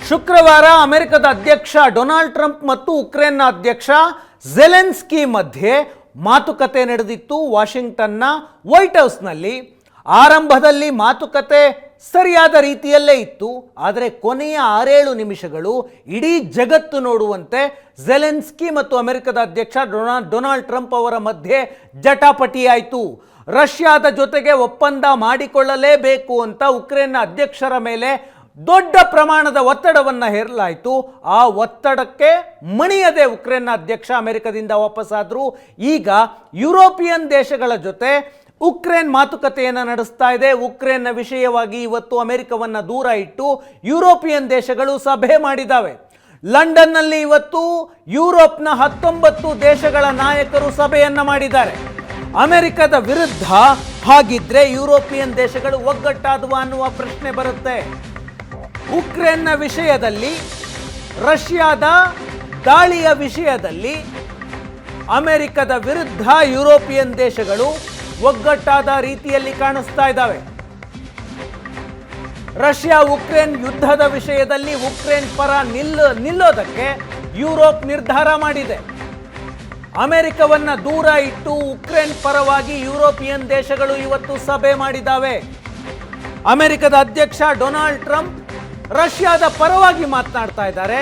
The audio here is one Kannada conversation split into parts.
ಶುಕ್ರವಾರ ಅಮೆರಿಕದ ಅಧ್ಯಕ್ಷ ಡೊನಾಲ್ಡ್ ಟ್ರಂಪ್ ಮತ್ತು ಉಕ್ರೇನ್ನ ಅಧ್ಯಕ್ಷ ಝೆಲೆನ್ಸ್ಕಿ ಮಧ್ಯೆ ಮಾತುಕತೆ ನಡೆದಿತ್ತು ವಾಷಿಂಗ್ಟನ್ನ ವೈಟ್ ಹೌಸ್ನಲ್ಲಿ. ಆರಂಭದಲ್ಲಿ ಮಾತುಕತೆ ಸರಿಯಾದ ರೀತಿಯಲ್ಲೇ ಇತ್ತು. ಆದರೆ ಕೊನೆಯ 6-7 ನಿಮಿಷಗಳು ಇಡೀ ಜಗತ್ತು ನೋಡುವಂತೆ ಝೆಲೆನ್ಸ್ಕಿ ಮತ್ತು ಅಮೆರಿಕದ ಅಧ್ಯಕ್ಷ ಡೊನಾಲ್ಡ್ ಟ್ರಂಪ್ ಅವರ ಮಧ್ಯೆ ಜಟಾಪಟಿಯಾಯಿತು. ರಷ್ಯಾದ ಜೊತೆಗೆ ಒಪ್ಪಂದ ಮಾಡಿಕೊಳ್ಳಲೇಬೇಕು ಅಂತ ಉಕ್ರೇನ್ನ ಅಧ್ಯಕ್ಷರ ಮೇಲೆ ದೊಡ್ಡ ಪ್ರಮಾಣದ ಒತ್ತಡವನ್ನು ಹೇರಲಾಯಿತು. ಆ ಒತ್ತಡಕ್ಕೆ ಮಣಿಯದೆ ಉಕ್ರೇನ್ನ ಅಧ್ಯಕ್ಷ ಅಮೆರಿಕದಿಂದ ವಾಪಸ್ಸಾದರು. ಈಗ ಯುರೋಪಿಯನ್ ದೇಶಗಳ ಜೊತೆ ಉಕ್ರೇನ್ ಮಾತುಕತೆಯನ್ನು ನಡೆಸ್ತಾ ಇದೆ. ಉಕ್ರೇನ್ನ ವಿಷಯವಾಗಿ ಇವತ್ತು ಅಮೆರಿಕವನ್ನು ದೂರ ಇಟ್ಟು ಯುರೋಪಿಯನ್ ದೇಶಗಳು ಸಭೆ ಮಾಡಿದ್ದಾವೆ. ಲಂಡನ್ನಲ್ಲಿ ಇವತ್ತು ಯುರೋಪ್ನ 19 ದೇಶಗಳ ನಾಯಕರು ಸಭೆಯನ್ನು ಮಾಡಿದ್ದಾರೆ. ಅಮೆರಿಕದ ವಿರುದ್ಧ ಹಾಗಿದ್ರೆ ಯುರೋಪಿಯನ್ ದೇಶಗಳು ಒಗ್ಗಟ್ಟಾದುವ ಅನ್ನುವ ಪ್ರಶ್ನೆ ಬರುತ್ತೆ. ಉಕ್ರೇನ್ನ ವಿಷಯದಲ್ಲಿ, ರಷ್ಯಾದ ದಾಳಿಯ ವಿಷಯದಲ್ಲಿ ಅಮೆರಿಕದ ವಿರುದ್ಧ ಯುರೋಪಿಯನ್ ದೇಶಗಳು ಒಗ್ಗಟ್ಟಾದ ರೀತಿಯಲ್ಲಿ ಕಾಣಿಸ್ತಾ ಇದ್ದಾವೆ. ರಷ್ಯಾ ಉಕ್ರೇನ್ ಯುದ್ಧದ ವಿಷಯದಲ್ಲಿ ಉಕ್ರೇನ್ ಪರ ನಿಲ್ಲೋದಕ್ಕೆ ಯುರೋಪ್ ನಿರ್ಧಾರ ಮಾಡಿದೆ. ಅಮೆರಿಕವನ್ನ ದೂರ ಇಟ್ಟು ಉಕ್ರೇನ್ ಪರವಾಗಿ ಯುರೋಪಿಯನ್ ದೇಶಗಳು ಇವತ್ತು ಸಭೆ ಮಾಡಿದ್ದಾವೆ. ಅಮೆರಿಕದ ಅಧ್ಯಕ್ಷ ಡೊನಾಲ್ಡ್ ಟ್ರಂಪ್ ರಷ್ಯಾದ ಪರವಾಗಿ ಮಾತನಾಡ್ತಾ ಇದ್ದಾರೆ,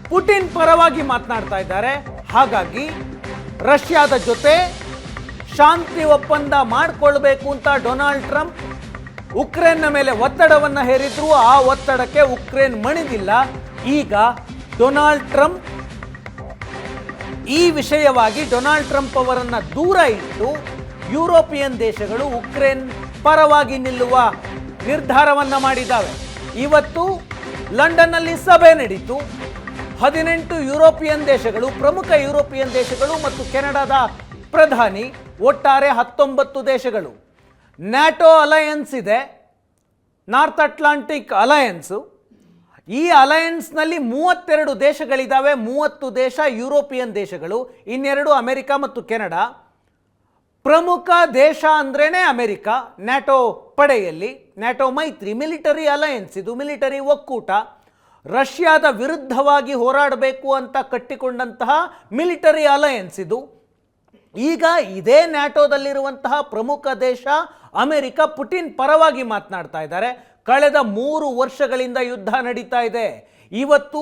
ಪುಟಿನ್ ಪರವಾಗಿ ಮಾತನಾಡ್ತಾ ಇದ್ದಾರೆ. ಹಾಗಾಗಿ ರಷ್ಯಾದ ಜೊತೆ ಶಾಂತಿ ಒಪ್ಪಂದ ಮಾಡಿಕೊಳ್ಬೇಕು ಅಂತ ಡೊನಾಲ್ಡ್ ಟ್ರಂಪ್ ಉಕ್ರೇನ್ನ ಮೇಲೆ ಒತ್ತಡವನ್ನು ಹೇರಿದ್ರು. ಆ ಒತ್ತಡಕ್ಕೆ ಉಕ್ರೇನ್ ಮಣಿದಿಲ್ಲ. ಈಗ ಡೊನಾಲ್ಡ್ ಟ್ರಂಪ್ ಈ ವಿಷಯವಾಗಿ ಡೊನಾಲ್ಡ್ ಟ್ರಂಪ್ ಅವರನ್ನು ದೂರ ಇಟ್ಟು ಯುರೋಪಿಯನ್ ದೇಶಗಳು ಉಕ್ರೇನ್ ಪರವಾಗಿ ನಿಲ್ಲುವ ನಿರ್ಧಾರವನ್ನು ಮಾಡಿದ್ದಾವೆ. ಇವತ್ತು ಲಂಡನ್ನಲ್ಲಿ ಸಭೆ ನಡೀತು. 18 ಯುರೋಪಿಯನ್ ದೇಶಗಳು, ಪ್ರಮುಖ ಯುರೋಪಿಯನ್ ದೇಶಗಳು ಮತ್ತು ಕೆನಡಾದ ಪ್ರಧಾನಿ, ಒಟ್ಟಾರೆ 19 ದೇಶಗಳು. ನ್ಯಾಟೋ ಅಲಯನ್ಸ್ ಇದೆ, ನಾರ್ತ್ ಅಟ್ಲಾಂಟಿಕ್ ಅಲಯನ್ಸು. ಈ ಅಲಯನ್ಸ್ನಲ್ಲಿ 32 ದೇಶಗಳಿದ್ದಾವೆ. 30 ದೇಶ ಯುರೋಪಿಯನ್ ದೇಶಗಳು, ಇನ್ನೆರಡು ಅಮೆರಿಕ ಮತ್ತು ಕೆನಡಾ. ಪ್ರಮುಖ ದೇಶ ಅಂದ್ರೇನೆ ಅಮೆರಿಕ. ನ್ಯಾಟೋ ಪಡೆಯಲ್ಲಿ ನ್ಯಾಟೋ ಮೈತ್ರಿ, ಮಿಲಿಟರಿ ಅಲಯನ್ಸ್, ಇದು ಮಿಲಿಟರಿ ಒಕ್ಕೂಟ. ರಷ್ಯಾದ ವಿರುದ್ಧವಾಗಿ ಹೋರಾಡಬೇಕು ಅಂತ ಕಟ್ಟಿಕೊಂಡಂತಹ ಮಿಲಿಟರಿ ಅಲಯನ್ಸ್ ಇದು. ಈಗ ಇದೇ ನ್ಯಾಟೋದಲ್ಲಿರುವಂತಹ ಪ್ರಮುಖ ದೇಶ ಅಮೆರಿಕ ಪುಟಿನ್ ಪರವಾಗಿ ಮಾತನಾಡ್ತಾ ಇದ್ದಾರೆ. ಕಳೆದ 3 ವರ್ಷಗಳಿಂದ ಯುದ್ಧ ನಡೀತಾ ಇದೆ. ಇವತ್ತು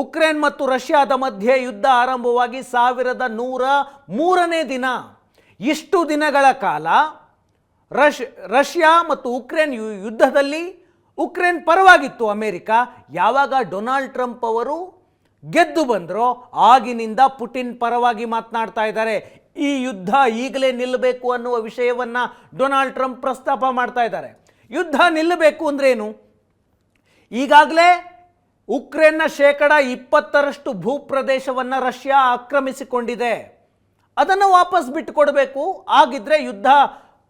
ಉಕ್ರೇನ್ ಮತ್ತು ರಷ್ಯಾದ ಮಧ್ಯೆ ಯುದ್ಧ ಆರಂಭವಾಗಿ 1103ನೇ ದಿನ. ಇಷ್ಟು ದಿನಗಳ ಕಾಲ ರಷ್ಯಾ ಮತ್ತು ಉಕ್ರೇನ್ ಯುದ್ಧದಲ್ಲಿ ಉಕ್ರೇನ್ ಪರವಾಗಿತ್ತು ಅಮೆರಿಕ. ಯಾವಾಗ ಡೊನಾಲ್ಡ್ ಟ್ರಂಪ್ ಅವರು ಗೆದ್ದು ಬಂದರೋ ಆಗಿನಿಂದ ಪುಟಿನ್ ಪರವಾಗಿ ಮಾತನಾಡ್ತಾ ಇದ್ದಾರೆ. ಈ ಯುದ್ಧ ಈಗಲೇ ನಿಲ್ಲಬೇಕು ಅನ್ನುವ ವಿಷಯವನ್ನು ಡೊನಾಲ್ಡ್ ಟ್ರಂಪ್ ಪ್ರಸ್ತಾಪ ಮಾಡ್ತಾ ಇದ್ದಾರೆ. ಯುದ್ಧ ನಿಲ್ಲಬೇಕು ಅಂದ್ರೇನು? ಈಗಾಗಲೇ ಉಕ್ರೇನ್ನ 20% ಭೂಪ್ರದೇಶವನ್ನು ರಷ್ಯಾ ಆಕ್ರಮಿಸಿಕೊಂಡಿದೆ. ಅದನ್ನು ವಾಪಸ್ ಬಿಟ್ಟುಕೊಡಬೇಕು. ಆಗಿದ್ರೆ ಯುದ್ಧ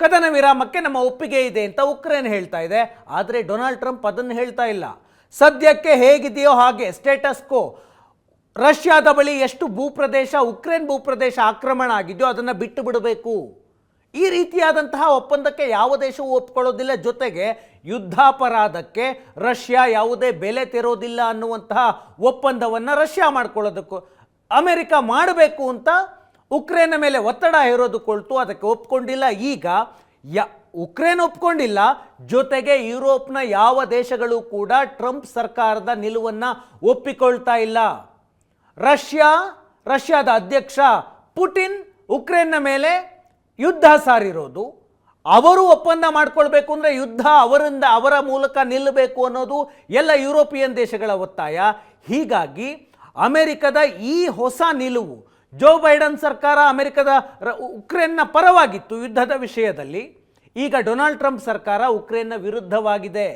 ಕದನ ವಿರಾಮಕ್ಕೆ ನಮ್ಮ ಒಪ್ಪಿಗೆ ಇದೆ ಅಂತ ಉಕ್ರೇನ್ ಹೇಳ್ತಾ ಇದೆ. ಆದರೆ ಡೊನಾಲ್ಡ್ ಟ್ರಂಪ್ ಅದನ್ನು ಹೇಳ್ತಾ ಇಲ್ಲ. ಸದ್ಯಕ್ಕೆ ಹೇಗಿದೆಯೋ ಹಾಗೆ ಸ್ಟೇಟಸ್ ಕೋ. ರಷ್ಯಾದ ಬಳಿ ಎಷ್ಟು ಭೂಪ್ರದೇಶ, ಉಕ್ರೇನ್ ಭೂಪ್ರದೇಶ ಆಕ್ರಮಣ ಆಗಿದೆಯೋ ಅದನ್ನು ಬಿಟ್ಟು ಬಿಡಬೇಕು. ಈ ರೀತಿಯಾದಂತಹ ಒಪ್ಪಂದಕ್ಕೆ ಯಾವ ದೇಶವೂ ಒಪ್ಕೊಳ್ಳೋದಿಲ್ಲ. ಜೊತೆಗೆ ಯುದ್ಧಾಪರಾಧಕ್ಕೆ ರಷ್ಯಾ ಯಾವುದೇ ಬೆಲೆ ತೆರೋದಿಲ್ಲ ಅನ್ನುವಂತಹ ಒಪ್ಪಂದವನ್ನು ರಷ್ಯಾ ಮಾಡ್ಕೊಳ್ಳೋದಕ್ಕೂ ಅಮೆರಿಕ ಮಾಡಬೇಕು ಅಂತ ಉಕ್ರೇನ್ನ ಮೇಲೆ ಒತ್ತಡ ಹೇರೋದಕ್ಕೊಳ್ತು. ಅದಕ್ಕೆ ಒಪ್ಕೊಂಡಿಲ್ಲ. ಈಗ ಉಕ್ರೇನ್ ಒಪ್ಕೊಂಡಿಲ್ಲ, ಜೊತೆಗೆ ಯುರೋಪ್ನ ಯಾವ ದೇಶಗಳು ಕೂಡ ಟ್ರಂಪ್ ಸರ್ಕಾರದ ನಿಲುವನ್ನು ಒಪ್ಪಿಕೊಳ್ತಾ ಇಲ್ಲ. ರಷ್ಯಾದ ಅಧ್ಯಕ್ಷ ಪುಟಿನ್ ಉಕ್ರೇನ್ನ ಮೇಲೆ ಯುದ್ಧ ಸಾರಿರೋದು. ಅವರು ಒಪ್ಪಂದ ಮಾಡ್ಕೊಳ್ಬೇಕು ಅಂದರೆ ಯುದ್ಧ ಅವರ ಮೂಲಕ ನಿಲ್ಲಬೇಕು ಅನ್ನೋದು ಎಲ್ಲ ಯುರೋಪಿಯನ್ ದೇಶಗಳ ಒತ್ತಾಯ. ಹೀಗಾಗಿ ಅಮೆರಿಕದ ಈ ಹೊಸ ನಿಲುವು, ಜೋ ಬೈಡನ್ ಸರ್ಕಾರ ಉಕ್ರೇನ್ನ ಪರವಾಗಿತ್ತು ಯುದ್ಧದ ವಿಷಯದಲ್ಲಿ. ಈಗ ಡೊನಾಲ್ಡ್ ಟ್ರಂಪ್ ಸರ್ಕಾರ ಉಕ್ರೇನ್ನ ವಿರುದ್ಧವಾಗಿದೆ.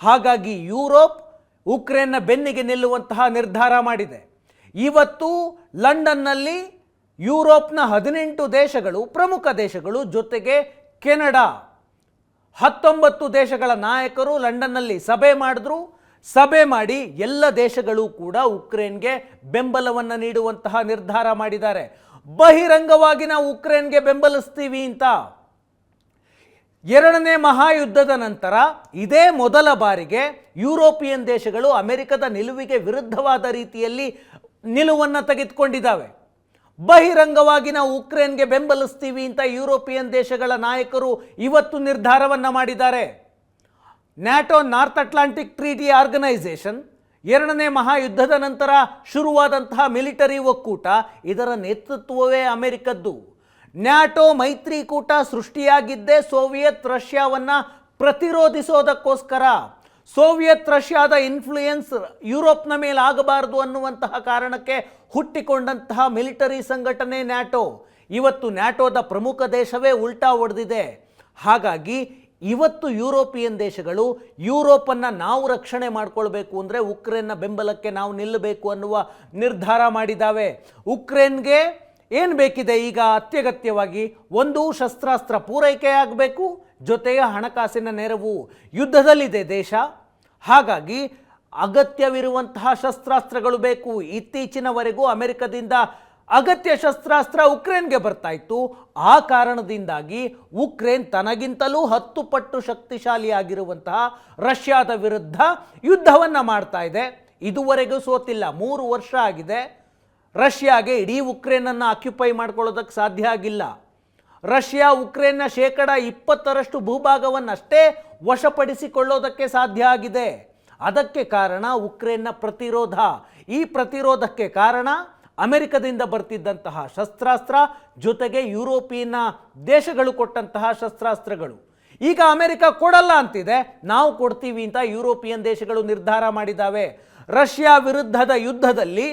ಹಾಗಾಗಿ ಯುರೋಪ್ ಉಕ್ರೇನ್ನ ಬೆನ್ನಿಗೆ ನಿಲ್ಲುವಂತಹ ನಿರ್ಧಾರ ಮಾಡಿದೆ. ಇವತ್ತು ಲಂಡನ್ನಲ್ಲಿ ಯುರೋಪ್ನ 18 ದೇಶಗಳು, ಪ್ರಮುಖ ದೇಶಗಳು, ಜೊತೆಗೆ ಕೆನಡಾ, 19 ದೇಶಗಳ ನಾಯಕರು ಲಂಡನ್ನಲ್ಲಿ ಸಭೆ ಮಾಡಿದ್ರು. ಸಭೆ ಮಾಡಿ ಎಲ್ಲ ದೇಶಗಳು ಕೂಡ ಉಕ್ರೇನ್ಗೆ ಬೆಂಬಲವನ್ನು ನೀಡುವಂತಹ ನಿರ್ಧಾರ ಮಾಡಿದ್ದಾರೆ. ಬಹಿರಂಗವಾಗಿ ನಾವು ಉಕ್ರೇನ್ಗೆ ಬೆಂಬಲಿಸ್ತೀವಿ ಅಂತ. ಎರಡನೇ ಮಹಾಯುದ್ಧದ ನಂತರ ಇದೇ ಮೊದಲ ಬಾರಿಗೆ ಯುರೋಪಿಯನ್ ದೇಶಗಳು ಅಮೆರಿಕದ ನಿಲುವಿಗೆ ವಿರುದ್ಧವಾದ ರೀತಿಯಲ್ಲಿ ನಿಲುವನ್ನು ತೆಗೆದುಕೊಂಡಿದ್ದಾವೆ. ಬಹಿರಂಗವಾಗಿ ನಾವು ಉಕ್ರೇನ್ಗೆ ಬೆಂಬಲಿಸ್ತೀವಿ ಅಂತ ಯುರೋಪಿಯನ್ ದೇಶಗಳ ನಾಯಕರು ಇವತ್ತು ನಿರ್ಧಾರವನ್ನು ಮಾಡಿದ್ದಾರೆ. NATO, North Atlantic Treaty Organization, ಎರಡನೇ ಮಹಾಯುದ್ಧದ ನಂತರ ಶುರುವಾದಂತಹ ಮಿಲಿಟರಿ ಒಕ್ಕೂಟ, ಇದರ ನೇತೃತ್ವವೇ ಅಮೆರಿಕದ್ದು. ನ್ಯಾಟೋ ಮೈತ್ರಿಕೂಟ ಸೃಷ್ಟಿಯಾಗಿದ್ದೇ ಸೋವಿಯತ್ ರಷ್ಯಾವನ್ನು ಪ್ರತಿರೋಧಿಸೋದಕ್ಕೋಸ್ಕರ. ಸೋವಿಯತ್ ರಷ್ಯಾದ ಇನ್ಫ್ಲೂಯೆನ್ಸ್ ಯುರೋಪ್ನ ಮೇಲೆ ಆಗಬಾರದು ಅನ್ನುವಂತಹ ಕಾರಣಕ್ಕೆ ಹುಟ್ಟಿಕೊಂಡಂತಹ ಮಿಲಿಟರಿ ಸಂಘಟನೆ ನ್ಯಾಟೋ. ಇವತ್ತು ನ್ಯಾಟೋದ ಪ್ರಮುಖ ದೇಶವೇ ಉಲ್ಟಾ ಹೊಡೆದಿದೆ. ಹಾಗಾಗಿ ಇವತ್ತು ಯುರೋಪಿಯನ್ ದೇಶಗಳು ಯುರೋಪನ್ನು ನಾವು ರಕ್ಷಣೆ ಮಾಡಿಕೊಳ್ಬೇಕು ಅಂದರೆ ಉಕ್ರೇನ್ನ ಬೆಂಬಲಕ್ಕೆ ನಾವು ನಿಲ್ಲಬೇಕು ಅನ್ನುವ ನಿರ್ಧಾರ ಮಾಡಿದ್ದಾವೆ. ಉಕ್ರೇನ್ಗೆ ಏನು ಬೇಕಿದೆ ಈಗ ಅತ್ಯಗತ್ಯವಾಗಿ? ಒಂದು, ಶಸ್ತ್ರಾಸ್ತ್ರ ಪೂರೈಕೆ ಆಗಬೇಕು, ಜೊತೆಗೆ ಹಣಕಾಸಿನ ನೆರವು. ಯುದ್ಧದಲ್ಲಿದೆ ದೇಶ, ಹಾಗಾಗಿ ಅಗತ್ಯವಿರುವಂತಹ ಶಸ್ತ್ರಾಸ್ತ್ರಗಳು ಬೇಕು. ಇತ್ತೀಚಿನವರೆಗೂ ಅಮೆರಿಕದಿಂದ ಅಗತ್ಯ ಶಸ್ತ್ರಾಸ್ತ್ರ ಉಕ್ರೇನ್ಗೆ ಬರ್ತಾ ಇತ್ತು. ಆ ಕಾರಣದಿಂದಾಗಿ ಉಕ್ರೇನ್ ತನಗಿಂತಲೂ 10 ಪಟ್ಟು ಶಕ್ತಿಶಾಲಿಯಾಗಿರುವಂತಹ ರಷ್ಯಾದ ವಿರುದ್ಧ ಯುದ್ಧವನ್ನು ಮಾಡ್ತಾ ಇದೆ. ಇದುವರೆಗೂ ಸೋತಿಲ್ಲ. 3 ವರ್ಷ ಆಗಿದೆ. ರಷ್ಯಾಗೆ ಇಡೀ ಉಕ್ರೇನನ್ನು ಆಕ್ಯುಪೈ ಮಾಡ್ಕೊಳ್ಳೋದಕ್ಕೆ ಸಾಧ್ಯ ಆಗಿಲ್ಲ. ರಷ್ಯಾ ಉಕ್ರೇನ್ನ 20% ಭೂಭಾಗವನ್ನಷ್ಟೇ ವಶಪಡಿಸಿಕೊಳ್ಳೋದಕ್ಕೆ ಸಾಧ್ಯ ಆಗಿದೆ. ಅದಕ್ಕೆ ಕಾರಣ ಉಕ್ರೇನ್ನ ಪ್ರತಿರೋಧ. ಈ ಪ್ರತಿರೋಧಕ್ಕೆ ಕಾರಣ ಅಮೆರಿಕದಿಂದ ಬರ್ತಿದ್ದಂತಹ ಶಸ್ತ್ರಾಸ್ತ್ರ, ಜೊತೆಗೆ ಯುರೋಪಿಯನ್ ದೇಶಗಳು ಕೊಟ್ಟಂತಹ ಶಸ್ತ್ರಾಸ್ತ್ರಗಳು. ಈಗ ಅಮೆರಿಕ ಕೊಡಲ್ಲ ಅಂತಿದೆ, ನಾವು ಕೊಡ್ತೀವಿ ಅಂತ ಯುರೋಪಿಯನ್ ದೇಶಗಳು ನಿರ್ಧಾರ ಮಾಡಿದ್ದಾವೆ. ರಷ್ಯಾ ವಿರುದ್ಧದ ಯುದ್ಧದಲ್ಲಿ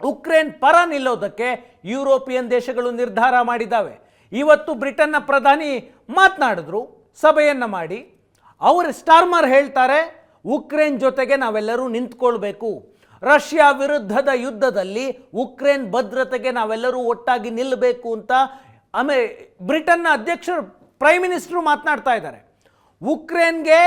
ಉಕ್ರೇನ್ ಪರ ನಿಲ್ಲೋದಕ್ಕೆ ಯುರೋಪಿಯನ್ ದೇಶಗಳು ನಿರ್ಧಾರ ಮಾಡಿದ್ದಾವೆ. ಇವತ್ತು ಬ್ರಿಟನ್ನ ಪ್ರಧಾನಿ ಮಾತನಾಡಿದ್ರು, ಸಭೆಯನ್ನು ಮಾಡಿ. ಅವರು ಸ್ಟಾರ್ಮರ್ ಹೇಳ್ತಾರೆ, ಉಕ್ರೇನ್ ಜೊತೆಗೆ ನಾವೆಲ್ಲರೂ ನಿಂತ್ಕೊಳ್ಬೇಕು. ರಷ್ಯಾ ವಿರುದ್ಧದ ಯುದ್ಧದಲ್ಲಿ ಉಕ್ರೇನ್ ಭದ್ರತೆಗೆ ನಾವೆಲ್ಲರೂ ಒಟ್ಟಾಗಿ ನಿಲ್ಲಬೇಕು ಅಂತ ಬ್ರಿಟನ್ನ ಅಧ್ಯಕ್ಷರು, ಪ್ರೈಮ್ ಮಿನಿಸ್ಟರ್ ಮಾತನಾಡ್ತಾ ಇದ್ದಾರೆ. ಉಕ್ರೇನ್ಗೆ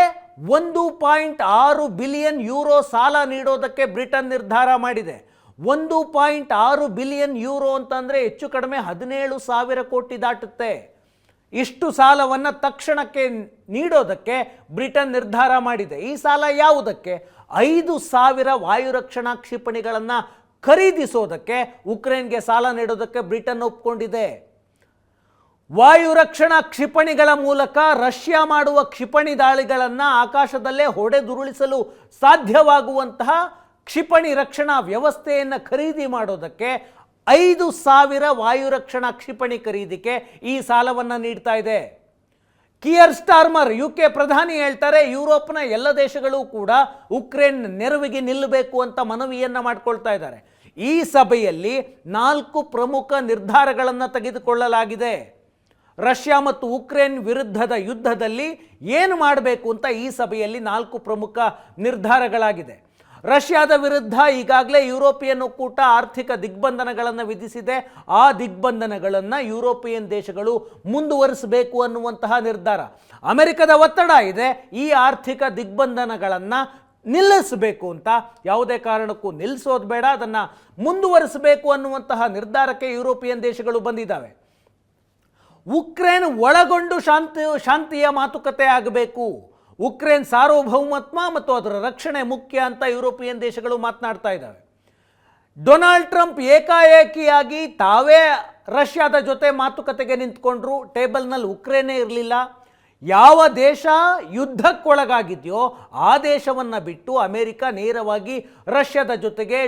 1.6 ಬಿಲಿಯನ್ ಯೂರೋ ಸಾಲ ನೀಡೋದಕ್ಕೆ ಬ್ರಿಟನ್ ನಿರ್ಧಾರ ಮಾಡಿದೆ. 1.6 ಬಿಲಿಯನ್ ಯೂರೋ ಅಂತಂದರೆ ಹೆಚ್ಚು ಕಡಿಮೆ 17,000 ಕೋಟಿ ದಾಟುತ್ತೆ. ಇಷ್ಟು ಸಾಲವನ್ನು ತಕ್ಷಣಕ್ಕೆ ನೀಡೋದಕ್ಕೆ ಬ್ರಿಟನ್ ನಿರ್ಧಾರ ಮಾಡಿದೆ. ಈ ಸಾಲ ಯಾವುದಕ್ಕೆ? 5,000 ವಾಯುರಕ್ಷಣಾ ಕ್ಷಿಪಣಿಗಳನ್ನು ಖರೀದಿಸೋದಕ್ಕೆ ಉಕ್ರೇನ್ಗೆ ಸಾಲ ನೀಡೋದಕ್ಕೆ ಬ್ರಿಟನ್ ಒಪ್ಕೊಂಡಿದೆ. ವಾಯುರಕ್ಷಣಾ ಕ್ಷಿಪಣಿಗಳ ಮೂಲಕ ರಷ್ಯಾ ಮಾಡುವ ಕ್ಷಿಪಣಿ ದಾಳಿಗಳನ್ನು ಆಕಾಶದಲ್ಲೇ ಹೊಡೆದುರುಳಿಸಲು ಸಾಧ್ಯವಾಗುವಂತಹ ಕ್ಷಿಪಣಿ ರಕ್ಷಣಾ ವ್ಯವಸ್ಥೆಯನ್ನು ಖರೀದಿ ಮಾಡೋದಕ್ಕೆ 5,000 ವಾಯುರಕ್ಷಣಾ ಕ್ಷಿಪಣಿ ಖರೀದಿಗೆ ಈ ಸಾಲವನ್ನು ನೀಡ್ತಾ ಇದೆ. ಕಿಯರ್ ಸ್ಟಾರ್ಮರ್ UK ಪ್ರಧಾನಿ ಹೇಳ್ತಾರೆ, ಯುರೋಪ್ನ ಎಲ್ಲ ದೇಶಗಳು ಕೂಡ ಉಕ್ರೇನ್ ನೆರವಿಗೆ ನಿಲ್ಲಬೇಕು ಅಂತ ಮನವಿಯನ್ನು ಮಾಡಿಕೊಳ್ತಾ ಇದ್ದಾರೆ. ಈ ಸಭೆಯಲ್ಲಿ 4 ಪ್ರಮುಖ ನಿರ್ಧಾರಗಳನ್ನು ತೆಗೆದುಕೊಳ್ಳಲಾಗಿದೆ. ರಷ್ಯಾ ಮತ್ತು ಉಕ್ರೇನ್ ವಿರುದ್ಧದ ಯುದ್ಧದಲ್ಲಿ ಏನು ಮಾಡಬೇಕು ಅಂತ ಈ ಸಭೆಯಲ್ಲಿ 4 ಪ್ರಮುಖ ನಿರ್ಧಾರಗಳಾಗಿದೆ. ರಷ್ಯಾದ ವಿರುದ್ಧ ಈಗಾಗಲೇ ಯುರೋಪಿಯನ್ ಒಕ್ಕೂಟ ಆರ್ಥಿಕ ದಿಗ್ಬಂಧನಗಳನ್ನು ವಿಧಿಸಿದೆ. ಆ ದಿಗ್ಬಂಧನಗಳನ್ನು ಯುರೋಪಿಯನ್ ದೇಶಗಳು ಮುಂದುವರಿಸಬೇಕು ಅನ್ನುವಂತಹ ನಿರ್ಧಾರ. ಅಮೆರಿಕದ ಒತ್ತಡ ಇದೆ, ಈ ಆರ್ಥಿಕ ದಿಗ್ಬಂಧನಗಳನ್ನು ನಿಲ್ಲಿಸಬೇಕು ಅಂತ. ಯಾವುದೇ ಕಾರಣಕ್ಕೂ ನಿಲ್ಲಿಸೋದು ಬೇಡ, ಅದನ್ನು ಮುಂದುವರಿಸಬೇಕು ಅನ್ನುವಂತಹ ನಿರ್ಧಾರಕ್ಕೆ ಯುರೋಪಿಯನ್ ದೇಶಗಳು ಬಂದಿದ್ದಾವೆ. ಉಕ್ರೇನ್ ಒಳಗೊಂಡು ಶಾಂತಿಯ ಮಾತುಕತೆ ಆಗಬೇಕು. ಉಕ್ರೇನ್ ಸಾರ್ವಭೌಮತ್ವ ಮತ್ತು ಅದರ ರಕ್ಷಣೆ ಮುಖ್ಯ ಅಂತ ಯುರೋಪಿಯನ್ ದೇಶಗಳು ಮಾತನಾಡ್ತಾ ಇದ್ದಾವೆ. ಡೊನಾಲ್ಡ್ ಟ್ರಂಪ್ ಏಕಾಏಕಿಯಾಗಿ ತಾವೇ ರಷ್ಯಾದ ಜೊತೆ ಮಾತುಕತೆಗೆ ನಿಂತ್ಕೊಂಡ್ರು. ಟೇಬಲ್ನಲ್ಲಿ ಉಕ್ರೇನೇ ಇರಲಿಲ್ಲ. ಯಾವ ದೇಶ ಯುದ್ಧಕ್ಕೊಳಗಾಗಿದೆಯೋ ಆ ದೇಶವನ್ನು ಬಿಟ್ಟು ಅಮೆರಿಕ ನೇರವಾಗಿ ರಷ್ಯಾದ ಜೊತೆಗೆ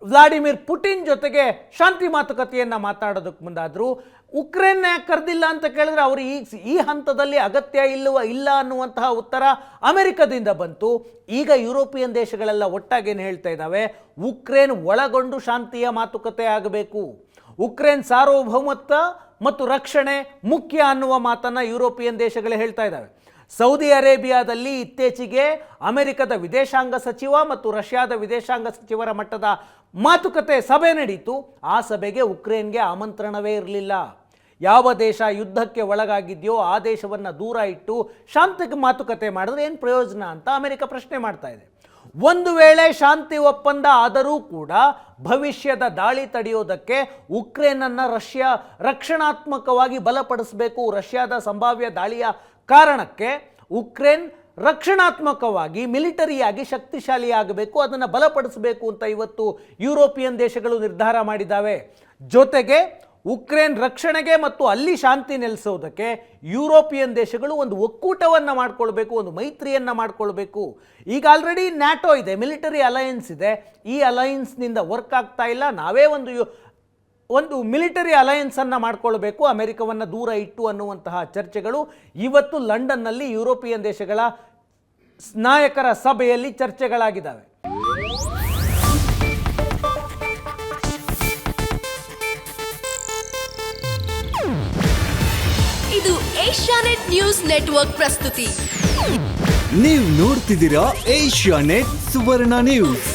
ವ್ಲಾಡಿಮಿರ್ ಪುಟಿನ್ ಜೊತೆಗೆ ಶಾಂತಿ ಮಾತುಕತೆಯನ್ನು ಮಾತನಾಡೋದಕ್ಕೆ ಮುಂದಾದರು. ಉಕ್ರೇನ್ನ ಕರೆದಿಲ್ಲ ಅಂತ ಕೇಳಿದ್ರೆ ಅವರು ಈ ಹಂತದಲ್ಲಿ ಅಗತ್ಯ ಇಲ್ಲ ಅನ್ನುವಂತಹ ಉತ್ತರ ಅಮೆರಿಕದಿಂದ ಬಂತು. ಈಗ ಯುರೋಪಿಯನ್ ದೇಶಗಳೆಲ್ಲ ಒಟ್ಟಾಗೇನು ಹೇಳ್ತಾ ಇದ್ದಾವೆ, ಉಕ್ರೇನ್ ಒಳಗೊಂಡು ಶಾಂತಿಯ ಮಾತುಕತೆ ಆಗಬೇಕು. ಉಕ್ರೇನ್ ಸಾರ್ವಭೌಮತ್ವ ಮತ್ತು ರಕ್ಷಣೆ ಮುಖ್ಯ ಅನ್ನುವ ಮಾತನ್ನು ಯುರೋಪಿಯನ್ ದೇಶಗಳೇ ಹೇಳ್ತಾ ಇದ್ದಾವೆ. ಸೌದಿ ಅರೇಬಿಯಾದಲ್ಲಿ ಇತ್ತೀಚೆಗೆ ಅಮೆರಿಕದ ವಿದೇಶಾಂಗ ಸಚಿವ ಮತ್ತು ರಷ್ಯಾದ ವಿದೇಶಾಂಗ ಸಚಿವರ ಮಟ್ಟದ ಮಾತುಕತೆ ಸಭೆ ನಡೀತು. ಆ ಸಭೆಗೆ ಉಕ್ರೇನ್ಗೆ ಆಮಂತ್ರಣವೇ ಇರಲಿಲ್ಲ. ಯಾವ ದೇಶ ಯುದ್ಧಕ್ಕೆ ಒಳಗಾಗಿದೆಯೋ ಆ ದೇಶವನ್ನು ದೂರ ಇಟ್ಟು ಶಾಂತಿ ಮಾತುಕತೆ ಮಾಡಿದ್ರೆ ಏನು ಪ್ರಯೋಜನ ಅಂತ ಅಮೆರಿಕ ಪ್ರಶ್ನೆ ಮಾಡ್ತಾ ಇದೆ. ಒಂದು ವೇಳೆ ಶಾಂತಿ ಒಪ್ಪಂದ ಆದರೂ ಕೂಡ ಭವಿಷ್ಯದ ದಾಳಿ ತಡೆಯೋದಕ್ಕೆ ಉಕ್ರೇನನ್ನು ರಷ್ಯಾ ರಕ್ಷಣಾತ್ಮಕವಾಗಿ ಬಲಪಡಿಸಬೇಕು. ರಷ್ಯಾದ ಸಂಭಾವ್ಯ ದಾಳಿಯ ಕಾರಣಕ್ಕೆ ಉಕ್ರೇನ್ ರಕ್ಷಣಾತ್ಮಕವಾಗಿ ಮಿಲಿಟರಿಯಾಗಿ ಶಕ್ತಿಶಾಲಿಯಾಗಬೇಕು, ಅದನ್ನು ಬಲಪಡಿಸಬೇಕು ಅಂತ ಇವತ್ತು ಯುರೋಪಿಯನ್ ದೇಶಗಳು ನಿರ್ಧಾರ ಮಾಡಿದ್ದಾವೆ. ಜೊತೆಗೆ ಉಕ್ರೇನ್ ರಕ್ಷಣೆಗೆ ಮತ್ತು ಅಲ್ಲಿ ಶಾಂತಿ ನೆಲೆಸೋದಕ್ಕೆ ಯುರೋಪಿಯನ್ ದೇಶಗಳು ಒಂದು ಒಕ್ಕೂಟವನ್ನು ಮಾಡಿಕೊಳ್ಬೇಕು, ಒಂದು ಮೈತ್ರಿಯನ್ನು ಮಾಡಿಕೊಳ್ಬೇಕು. ಈಗ ಆಲ್ರೆಡಿ ನ್ಯಾಟೋ ಇದೆ, ಮಿಲಿಟರಿ ಅಲಯನ್ಸ್ ಇದೆ. ಈ ಅಲಯನ್ಸ್ನಿಂದ ವರ್ಕ್ ಆಗ್ತಾ ಇಲ್ಲ, ನಾವೇ ಒಂದು ಮಿಲಿಟರಿ ಅಲಯನ್ಸನ್ನು ಮಾಡಿಕೊಳ್ಬೇಕು, ಅಮೆರಿಕವನ್ನು ದೂರ ಇಟ್ಟು ಅನ್ನುವಂತಹ ಚರ್ಚೆಗಳು ಇವತ್ತು ಲಂಡನ್ನಲ್ಲಿ ಯುರೋಪಿಯನ್ ದೇಶಗಳ ನಾಯಕರ ಸಭೆಯಲ್ಲಿ ಚರ್ಚೆಗಳಾಗಿದ್ದಾವೆ. ಇದು ಏಷ್ಯಾನೆಟ್ ನ್ಯೂಸ್ ನೆಟ್ವರ್ಕ್ ಪ್ರಸ್ತುತಿ. ನೀವು ನೋಡ್ತಿದ್ದೀರಾ ಏಷ್ಯಾನೆಟ್ ಸುವರ್ಣ ನ್ಯೂಸ್.